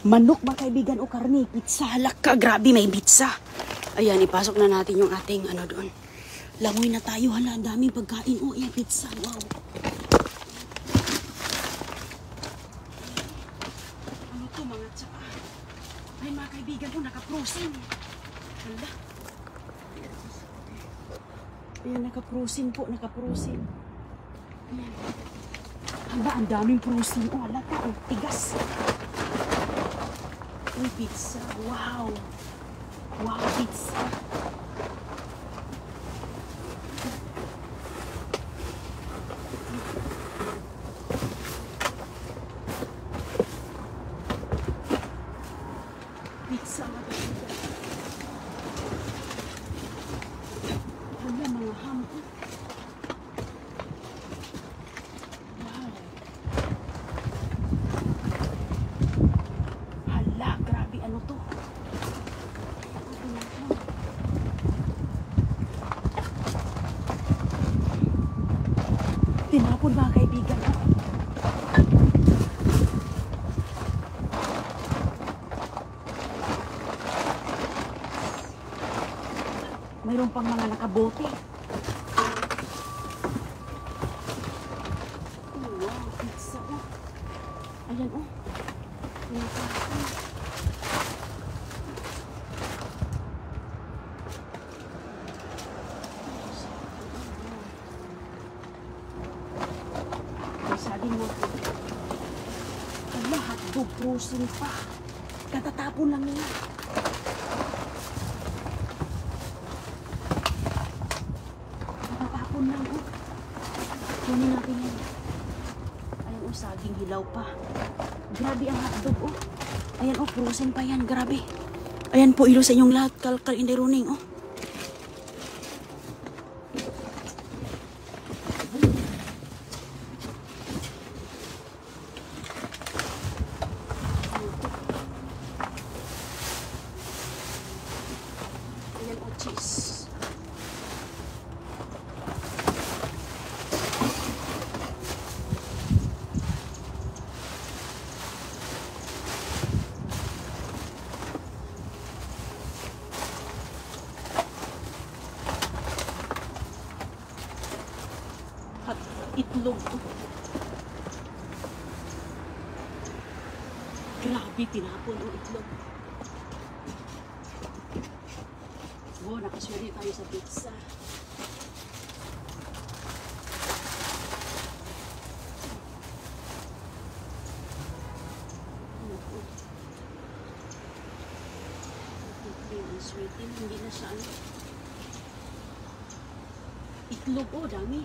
Manok ba kaibigan o karne? Pizza, halaka. Grabe, may pizza. Ayan, ipasok na natin yung ating ano doon. Langoy na tayo, hala. Ang daming pagkain. Oh, ayan, pizza. Wow. Ano to mga tsaa? Ay, mga kaibigan ko, naka-frozen. Hala. Ayan, naka-frozen po, naka-frozen. Ayan. Hala, ang daming frozen. Oh, hala ka. Oh, tigas. Uy, pizza. Wow. Wow, pizza. Pizza, maganda. Hala, mga ham. Wow. Hala, grabe. Ano to? Tinapon mga kaibigan. Mayroon pang mga nakabote. Oh, wow, pizza. Oh. Ayan, oh. Tinapon. Saging mo po. Hala, hotdog frozen pa. Katatapon lang nila. Katatapon lang, oh. Kunin natin yan. Ayan, oh, saging hilaw pa. Grabe ang hotdog, oh. Ayan, oh, frozen pa yan. Grabe. Ayan po, ilo sa inyong lahat. Kalkal in the running, oh. Cheese. At itlog. Grabe, tinapon ang itlog. Oh, nakaswerte tayo sa pizza. Sweetin, hindi na siya ano. Itlog, oh, dami.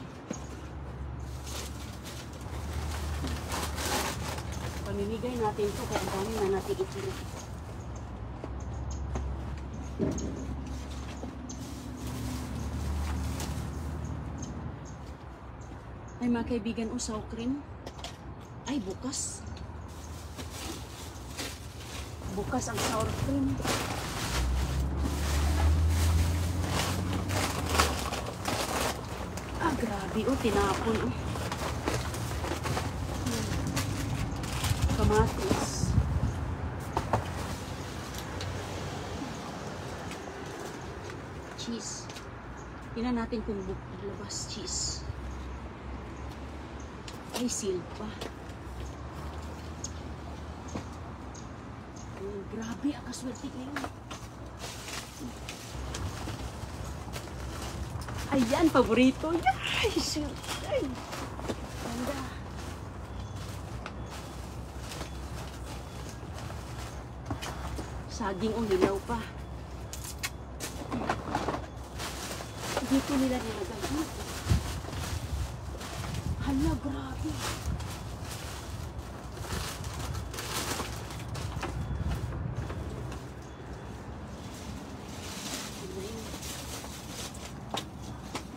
Pamimigay natin to kaya dami na natin itlog. Ay, mga kaibigan, o sour cream. Ay, bukas. Bukas ang sour cream. Ah, grabe, o, tinapon, o. Kamatis. Cheese. Tingnan natin kung labas cheese. Ay, sealed pa. Oh, grabe, ang kaswerte ngayon. Ayan, paborito. Yay! Sealed. Ay! Ganda. Saging o hilaw pa. Dito nila nilagay. Hala, grabe.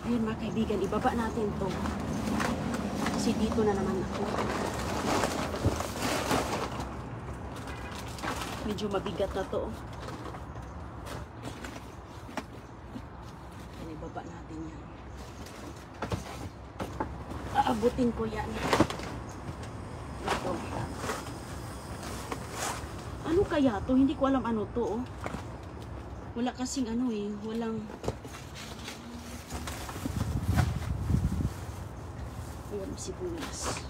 Ayan mga kaibigan, ibaba natin to. Kasi dito na naman ako. Medyo mabigat na to. Ayan, ibaba natin yan. Aabutin ko yan. Ito. Ano kaya to? Hindi ko alam ano to, oh. Wala kasing ano eh, walang... Ayan, sibuyas.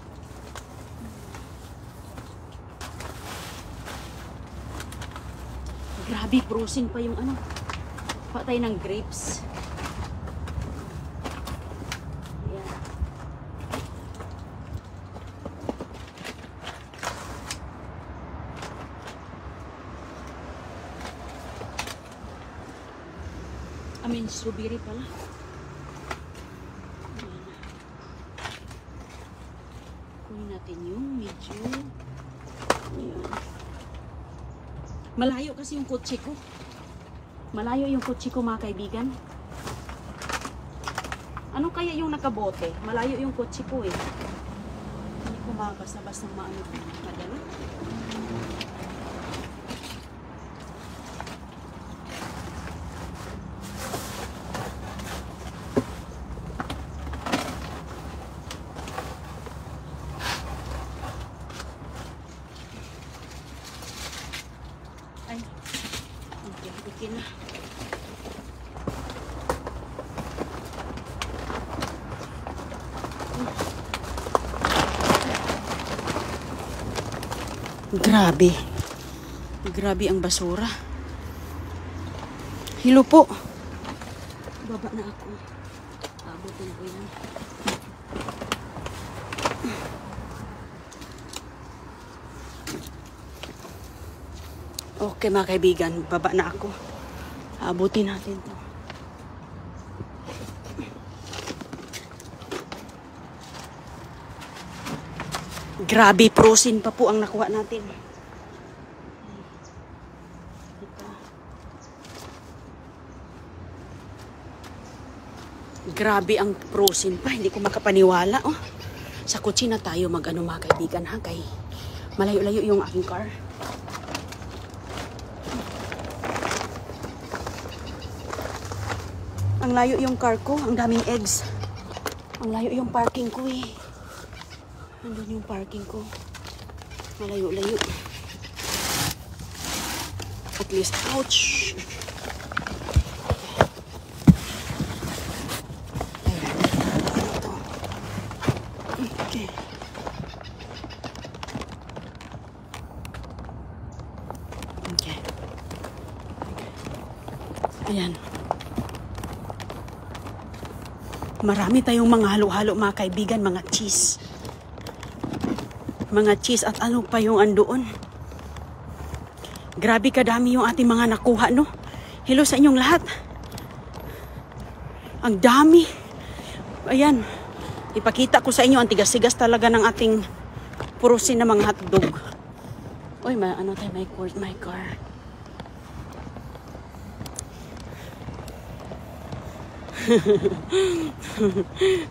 Grabe, frozen pa yung ano. Patay ng grapes. Ayan. I mean, strawberry pala. Ayan. Kunin natin yung medyo. Ayan. Malayo kasi yung kotse ko. Malayo yung kotse ko, mga kaibigan. Ano kaya yung nakabote? Malayo yung kotse ko eh. Hindi ko basta-basta maano madala. Ay. Okay na. Grabe. Grabe ang basura. Hilo po. Baba na ako. Abutin ko yan. Okay mga kaibigan, baba na ako. Abutin natin to. Grabe, frozen pa po ang nakuha natin. Ito. Grabe ang frozen pa. Hindi ko makapaniwala. Oh. Sa kotse na tayo mag-ano mga kaibigan ha. Kay malayo-layo yung aking car. Ang layo yung car ko. Ang daming eggs. Ang layo yung parking ko eh. Nandun yung parking ko. Malayo-layo. At least, ouch! Ayan. Ito. Okay. Okay. Ayan. Marami tayong mga halo-halo mga kaibigan, mga cheese. Mga cheese at ano pa yung andoon. Grabe kadami yung ating mga nakuha, no? Hello sa inyong lahat. Ang dami. Ayan. Ipakita ko sa inyo ang tigas-tigas talaga ng ating purusin na mga hotdog. Uy, ano tayo, my car.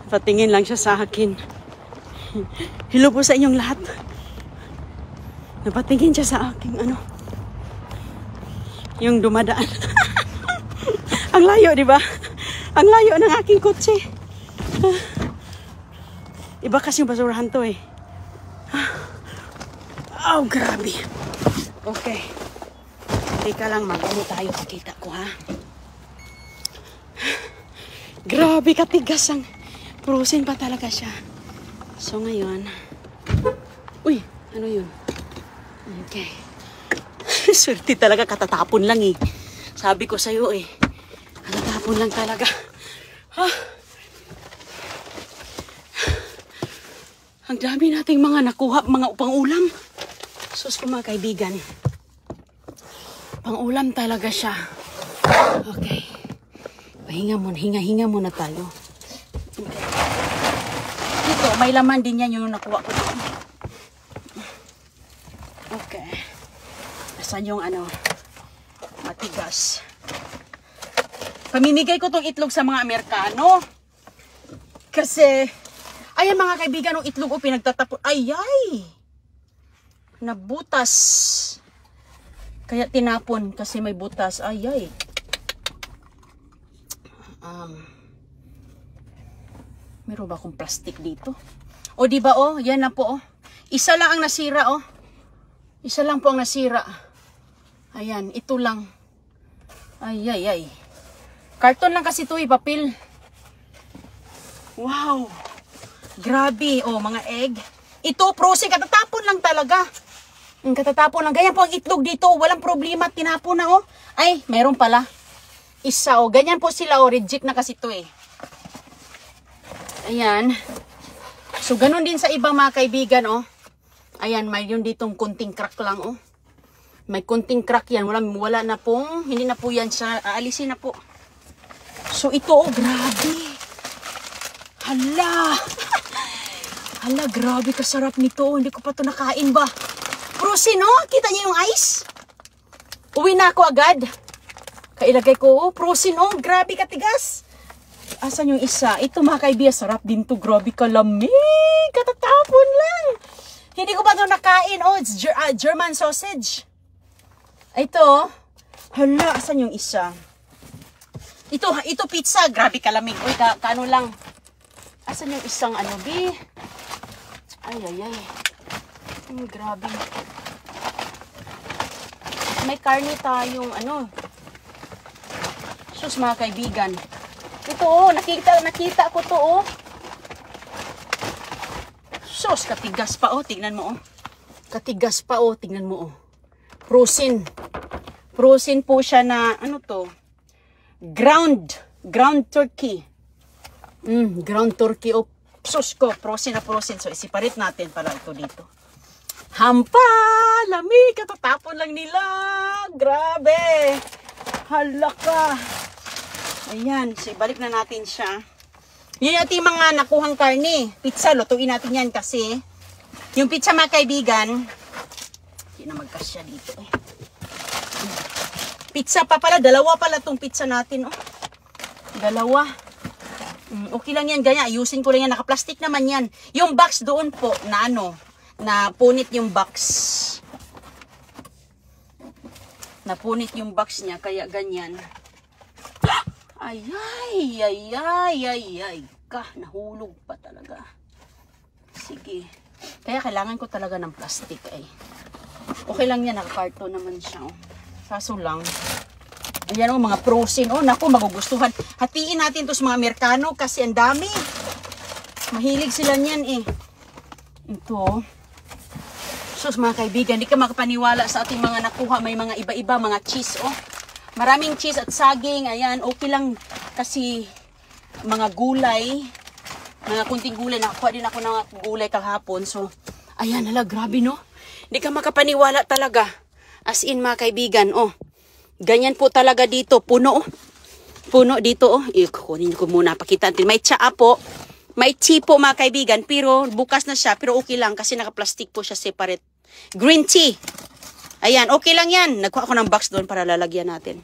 Patingin lang siya sa akin. Hello po sa inyong lahat. Napatingin siya sa aking ano. Yung dumadaan. Ang layo, di ba? Ang layo ng aking kotse. Iba kasi yung basurahan to eh. Oh, grabe. Okay. Teka lang, mag-ano tayo. Pakita ko ha. Grabe katigas ang frozen pa talaga siya. So ngayon, uy, ano yun? Okay. Swerte talaga, katatapon lang eh. Sabi ko sa'yo eh, katatapon lang talaga. Ang dami nating mga nakuha, mga pang-ulam. Sus ko mga kaibigan. Pang-ulam talaga siya. Okay. Hinga muna tayo. Ito, may laman din yan yung nakuha ko doon. Okay. Asan yung ano? Matigas. Pamimigay ko tong itlog sa mga Amerikano. Kasi, ayan mga kaibigan, ng itlog o pinagtatapon. Ay! Nabutas. Kaya tinapon kasi may butas. Ay! Meron ba akong plastic dito? O di ba oh, yan na po oh. Isa lang ang nasira oh. Isa lang po ang nasira. Ayan, ito lang. Ay, ay, ay. Karton lang kasi ito eh, papel. Wow. Grabe. Oh, mga egg. Ito, frozen. Katatapon lang talaga. Katatapon lang. Ganyan po ang itlog dito. Walang problema. Tinapon na, oh. Ay, meron pala. Isa, oh. Ganyan po sila, oh. Reject na kasi ito, eh. Ayan. So, ganun din sa iba, mga kaibigan, oh. Ayan, may yun ditong kunting crack lang, oh. May kunting crack yan. Wala na pong, hindi na po yan siya. Aalisin na po. So, ito, oh, grabe. Hala. Hala, grabe kasarap nito. Hindi ko pa ito nakain ba. Frozen, no? Kita niyo yung ice? Uwi na ako agad. Kailagay ko, oh, frozen, oh. Grabe katigas. Asan yung isa? Ito, mga kaibigan, sarap din to. Grabe kalamig. Katatapon lang. Hindi ko pa ito nakain. Oh, it's German sausage. Ito, hala, asan yung isa? Ito pizza, grabe kalamig. Uy, kaano lang. Asan yung isang ano, bi? Ay, ay, ay. Grabe. May karne tayong, ano. Sus, mga kaibigan. Ito, oh, nakita ko to, oh. Sus, katigas pa, oh. Tingnan mo, oh. Katigas pa, oh. Tingnan mo, oh. Frozen. Frozen po siya na, ano to? Ground turkey. Ground turkey. Oh, sus ko. Frozen na frozen. So, isiparit natin para ito dito. Hampa! Lamig! Katatapon lang nila. Grabe! Halaka! Ayan. So, ibalik na natin siya. Yun yung ating mga nakuhang karne. Pizza, lutuin natin yan kasi yung pizza, mga kaibigan, hindi na magkasya dito eh. Pizza pa pala. Dalawa pala tong pizza natin. Oh. Dalawa. Okay lang yan. Ganyan. Ayusin ko lang yan. Naka-plastic naman yan. Yung box doon po na ano. Na punit yung box. Napunit yung box niya. Kaya ganyan. Ay, ay, ay, ay, ay, ay. Nahulog pa talaga. Sige. Kaya kailangan ko talaga ng plastic eh. Okay lang yan, naka-carton naman siya. Oh. Kaso lang, ayan o, mga frozen. Oh, naku, magugustuhan. Hatiin natin to sa mga Amerikano kasi ang dami. Mahilig sila niyan eh. Ito. Sus, mga kaibigan, hindi ka makapaniwala sa ating mga nakuha. May mga iba-iba, mga cheese. Oh. Maraming cheese at saging. Ayan, okay lang kasi mga gulay. Mga kunting gulay. Nakuha din ako ng gulay kahapon. So, ayan, hala, grabe no. Hindi ka makapaniwala talaga. As in, mga kaibigan, oh. Ganyan po talaga dito. Puno, oh. Puno dito, oh. Kunin ko muna. Pakita natin. May tsaa po. May tea po, mga kaibigan. Pero, bukas na siya. Pero okay lang kasi naka-plastic po siya separate. Green tea. Ayan, okay lang yan. Nagkuha ako ng box doon para lalagyan natin.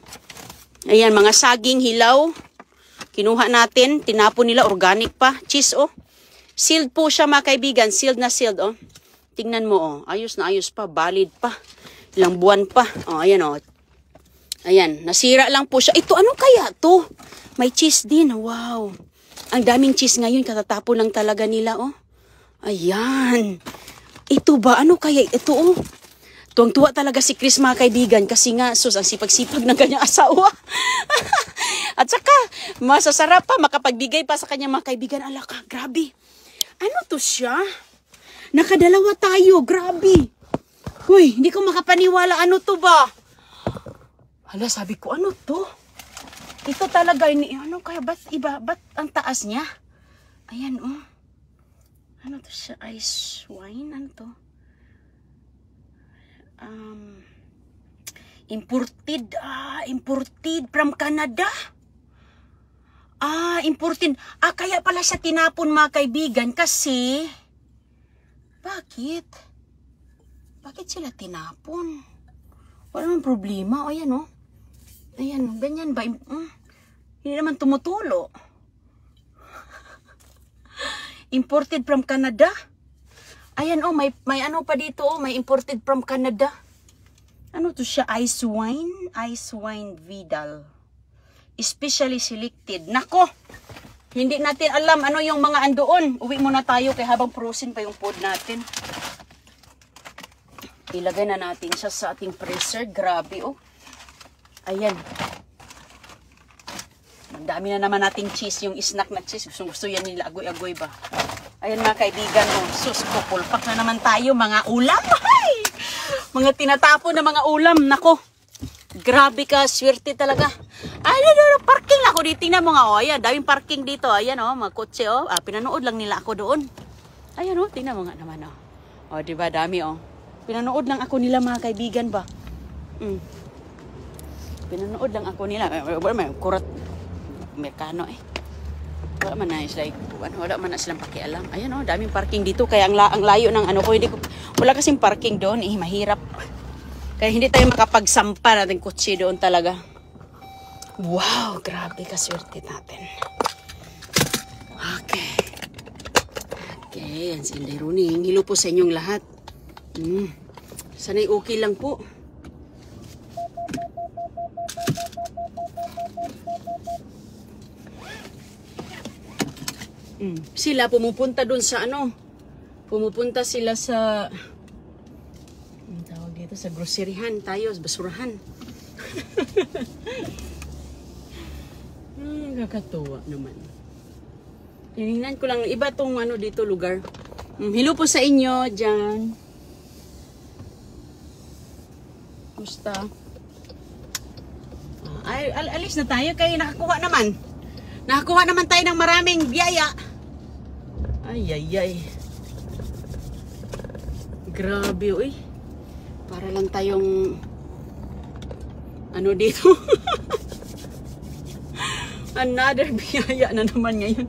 Ayan, mga saging hilaw. Kinuha natin. Tinapon nila. Organic pa. Cheese, oh. Sealed po siya, mga kaibigan. Sealed na sealed, oh. Tingnan mo, oh. Ayos na ayos pa. Valid pa. Ilang buwan pa. Oh, ayan, oh. Ayan. Nasira lang po siya. Ito, ano kaya to? May cheese din. Wow. Ang daming cheese ngayon. Katatapon lang talaga nila, oh. Ayan. Ito ba? Ano kaya? Ito, oh. Tuwang-tuwa talaga si Chris, mga kaibigan. Kasi nga, sus, ang sipag-sipag ng kanyang asawa. At saka, masasarap pa. Makapagbigay pa sa kanyang mga kaibigan. Alaka, grabe. Ano to siya? Nakadalawa tayo. Grabe. Uy, hindi ko makapaniwala. Ano to ba? Hala, sabi ko, ano to? Ito talaga, ano kaya, ba't iba? Ba't ang taas niya? Ayan, oh. Ano to siya? Ice wine? Ano to? Imported. Imported from Canada. Imported. Kaya pala siya tinapon, mga kaibigan, kasi bakit? Bakit sila tinapon? Wala namang problema. O, ayan, oh. Ayan, ganyan ba? Hindi naman tumutulo. Imported from Canada. Ayan, oh, may ano pa dito, oh. May imported from Canada. Ano to siya? Ice wine? Ice wine Vidal. Especially selected. Nako! Hindi natin alam ano yung mga andoon. Uwi muna tayo kaya habang frozen pa yung food natin. Ilagay na natin siya sa ating freezer. Grabe, oh. Ayan. Ang dami na naman nating cheese. Yung snack na cheese. Gusto yan nila. Agoy-agoy ba? Ayan mga kaibigan, oh. Sus, pupulpak na naman tayo. Mga ulam. Ay! Mga tinatapon na mga ulam. Nako. Grabe ka. Swerte talaga. Ay, parking lang ako dito. Tingnan mo nga, oh. Ayan, daming parking dito. Ayan, oh. Mga kotse, oh. Pinanood lang nila ako doon. Ayan, oh. Tingnan mo nga naman, oh. Oh, diba? Dami, oh. Pinanood lang ako nila mga kaibigan ba? Pinanood lang ako nila. May kurat. Merkano eh. Wala man na like, wala man na silang pakialam. Ayan oh, daming parking dito. Kaya ang layo ng ano ko. Wala kasing parking doon eh. Mahirap. Kaya hindi tayo makapagsampa natin kutsi doon talaga. Wow, grabe kaswerte natin. Okay. Okay, yan si Inday Runing. Hilo po sa inyong lahat. Sana'y okay lang po. Sila pumupunta doon sa ano. Pumupunta sila sa tawag dito sa groceryhan tayo, basurahan. Kakatuwa naman. Tinignan ko lang iba tong ano dito lugar. Hello po sa inyo diyan. Musta? Ay, alis na tayo kaya nakakuha naman. Nakakuha naman tayo ng maraming biyaya. Ay, ay, ay. Grabe, uy. Para lang tayong ano dito. Another biyaya na naman ngayon.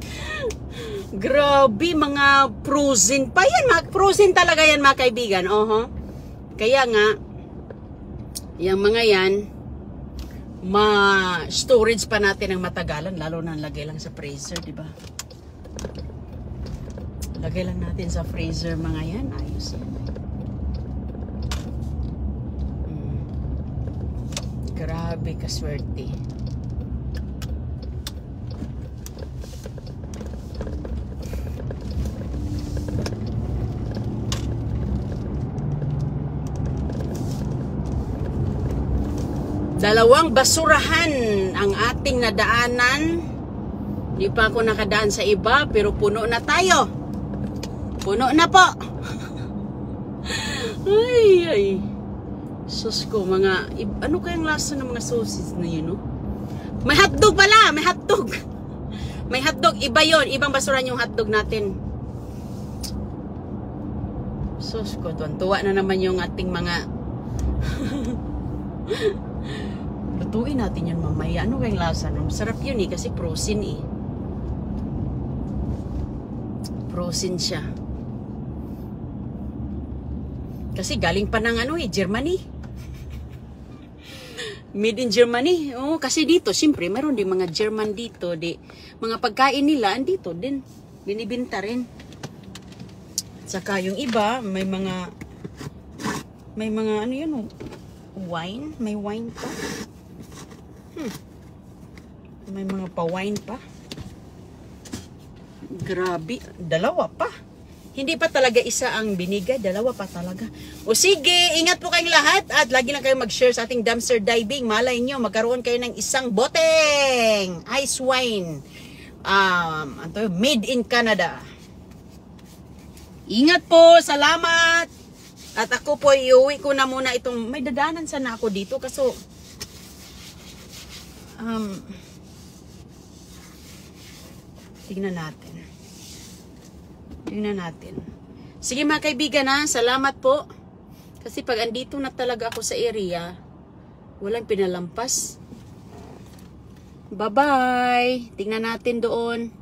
Grabe, mga frozen pa yan. Frozen talaga yan, mga kaibigan. Kaya nga, yung mga yan, ma-storage pa natin ng matagalan. Lalo na lagay lang sa freezer, di ba? Lagay lang natin sa freezer mga yan. Ayos yan. Grabe kaswerte. Dalawang basurahan ang ating nadaanan. Di pa ako nakadaan sa iba, pero puno na tayo. Puno na po. Ay, ay. Sus ko, mga, ano kayang lasa ng mga sauces na yun, no? May hotdog pala, may hotdog. May hotdog, iba yon, ibang basurahan yung hotdog natin. Sus ko, tuwa na naman yung ating mga... Lutuin natin yun mamaya. Ano kayong lasa? Masarap yun eh, kasi frozen eh. Frozen siya. Kasi galing pa ng ano eh, Germany. Made in Germany. Oh, kasi dito, siyempre, meron din mga German dito. Mga pagkain nila, andito din. Binibinta rin. Saka yung iba, may mga ano yun, wine. May wine pa. May mga pa-wine pa. Grabe. Dalawa pa. Hindi pa talaga isa ang binigay. Dalawa pa talaga. O sige, ingat po kayong lahat. At lagi lang kayo mag-share sa ating dumpster diving. Malay nyo, magkaroon kayo ng isang boteng ice wine. Made in Canada. Ingat po. Salamat. At ako po, iuwi ko na muna itong... May dadanan sana ako dito. Kaso... tingnan natin. Tingnan natin. Sige mga kaibigan ha, salamat po. Kasi pag andito na talaga ako sa area, walang pinalampas. Bye-bye. Tingnan natin doon.